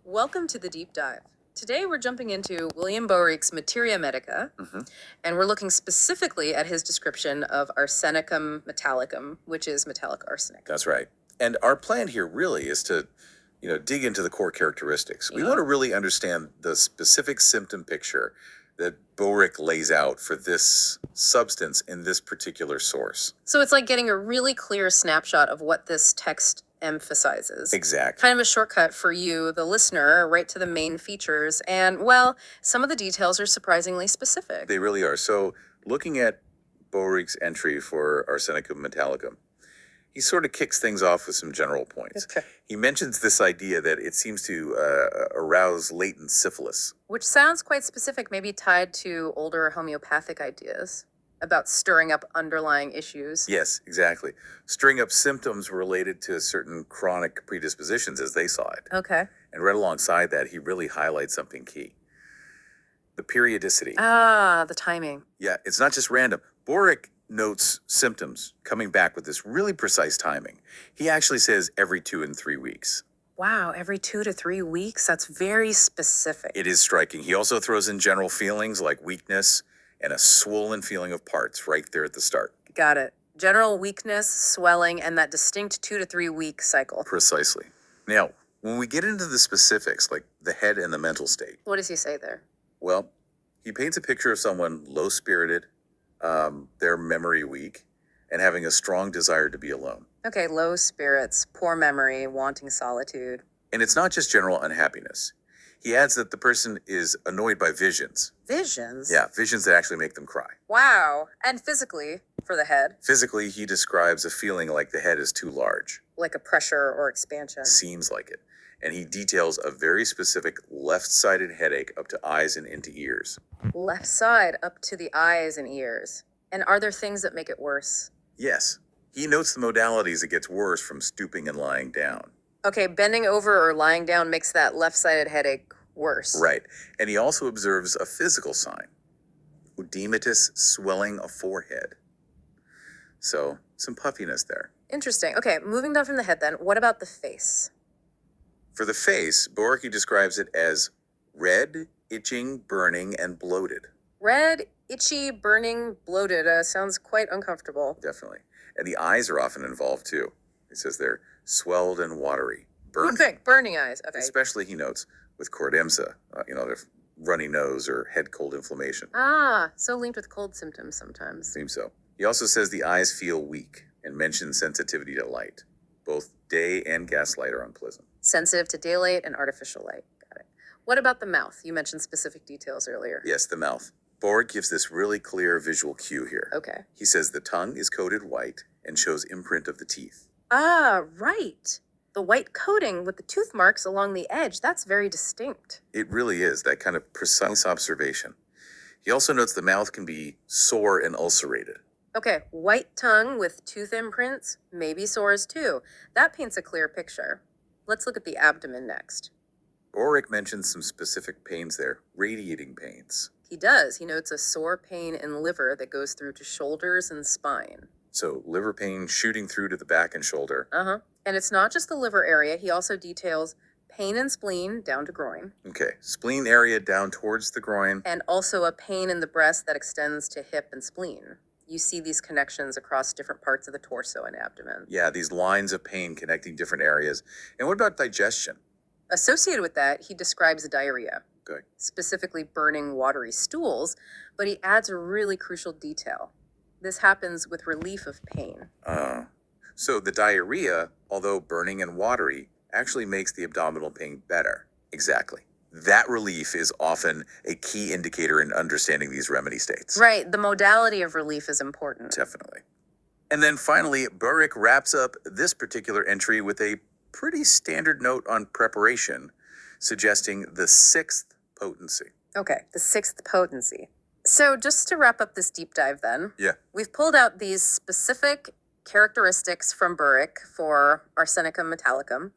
Welcome to the deep dive. Today we're jumping into William Boericke's Materia Medica, and we're looking specifically at his description of Arsenicum Metallicum, which is metallic arsenic. That's right. And our plan here really is to, dig into the core characteristics. We want to really understand the specific symptom picture that Boericke lays out for this substance in this particular source. So it's like getting a really clear snapshot of what this text emphasizes. Exactly. Kind of a shortcut for you, the listener, right to the main features. And, well, some of the details are surprisingly specific. They really are. So looking at Boericke's entry for Arsenicum Metallicum, he sort of kicks things off with some general points. Okay. He mentions this idea that it seems to arouse latent syphilis. Which sounds quite specific, maybe tied to older homeopathic ideas about stirring up underlying issues. Yes, exactly. Stirring up symptoms related to certain chronic predispositions as they saw it. Okay. And right alongside that, he really highlights something key. The periodicity. Ah, the timing. Yeah, it's not just random. Boericke notes symptoms coming back with this really precise timing. He actually says every 2 and 3 weeks. Wow, every 2 to 3 weeks? That's very specific. It is striking. He also throws in general feelings like weakness and a swollen feeling of parts right there at the start. Got it. General weakness, swelling, and that distinct 2 to 3 week cycle. Precisely. Now, when we get into the specifics, like the head and the mental state, What does he say there? well, he paints a picture of someone low-spirited, their memory weak, and having a strong desire to be alone. Okay, low spirits, poor memory, wanting solitude. And it's not just general unhappiness. He adds that the person is annoyed by visions. Visions? Yeah, visions that actually make them cry. Wow. And physically, for the head, Physically, he describes a feeling like the head is too large. like a pressure or expansion. Seems like it. And he details a very specific left-sided headache up to eyes and into ears. Left side up to the eyes and ears. And are there things that make it worse? Yes, he notes the modalities it gets worse from stooping and lying down. Okay, bending over or lying down makes that left-sided headache worse. Right. And he also observes a physical sign. Oedematous swelling of forehead. So, some puffiness there. Interesting. Okay, moving down from the head then, what about the face? For the face, Boericke describes it as red, itching, burning, and bloated. Red, itchy, burning, bloated. Sounds quite uncomfortable. Definitely. And the eyes are often involved too. He says they're swelled and watery. Burning. Okay, burning eyes. Okay. Especially, he notes, with cordemsa, the runny nose or head cold inflammation. Ah, so linked with cold symptoms sometimes. Seems so. He also says the eyes feel weak and mentions sensitivity to light. Both day and gaslight are unpleasant. Sensitive to daylight and artificial light. Got it. What about the mouth? You mentioned specific details earlier. Yes, the mouth. Boericke gives this really clear visual cue here. Okay. He says the tongue is coated white and shows imprint of the teeth. Ah, right. The white coating with the tooth marks along the edge, that's very distinct. It really is, that kind of precise observation. He also notes the mouth can be sore and ulcerated. Okay, white tongue with tooth imprints, maybe sores too. That paints a clear picture. Let's look at the abdomen next. Boericke mentions some specific pains there, radiating pains. He does. He notes a sore pain in liver that goes through to shoulders and spine. So liver pain shooting through to the back and shoulder. Uh-huh. And it's not just the liver area. He also details pain in spleen down to groin. Okay, spleen area down towards the groin. And also a pain in the breast that extends to hip and spleen. You see these connections across different parts of the torso and abdomen. Yeah, these lines of pain connecting different areas. And what about digestion? Associated with that, he describes diarrhea. Good. Specifically burning watery stools, but he adds a really crucial detail. This happens with relief of pain. So the diarrhea, although burning and watery, actually makes the abdominal pain better. Exactly. That relief is often a key indicator in understanding these remedy states. Right, the modality of relief is important. Definitely. And then finally, Boericke wraps up this particular entry with a pretty standard note on preparation, suggesting the 6th potency. Okay, the 6th potency. So just to wrap up this deep dive then, Yeah. we've pulled out these specific characteristics from Boericke for Arsenicum Metallicum.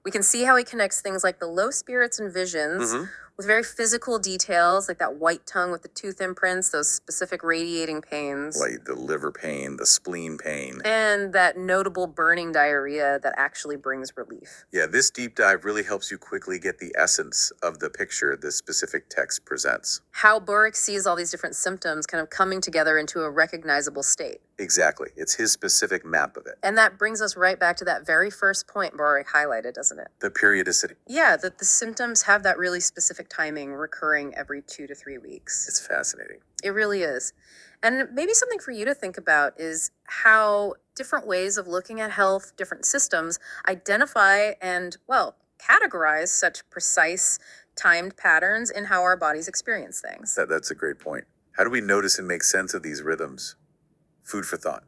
We can see how he connects things like the low spirits and visions with very physical details, like that white tongue with the tooth imprints, those specific radiating pains. Like the liver pain, the spleen pain. And that notable burning diarrhea that actually brings relief. Yeah, this deep dive really helps you quickly get the essence of the picture this specific text presents. How Boericke sees all these different symptoms kind of coming together into a recognizable state. Exactly. It's his specific map of it. And that brings us right back to that very first point Boericke highlighted, doesn't it? The periodicity. Yeah, that the symptoms have that really specific timing recurring every 2 to 3 weeks. It's fascinating. It really is. And maybe something for you to think about is how different ways of looking at health, different systems, identify and, well, categorize such precise, timed patterns in how our bodies experience things. That's a great point. How do we notice and make sense of these rhythms? Food for thought.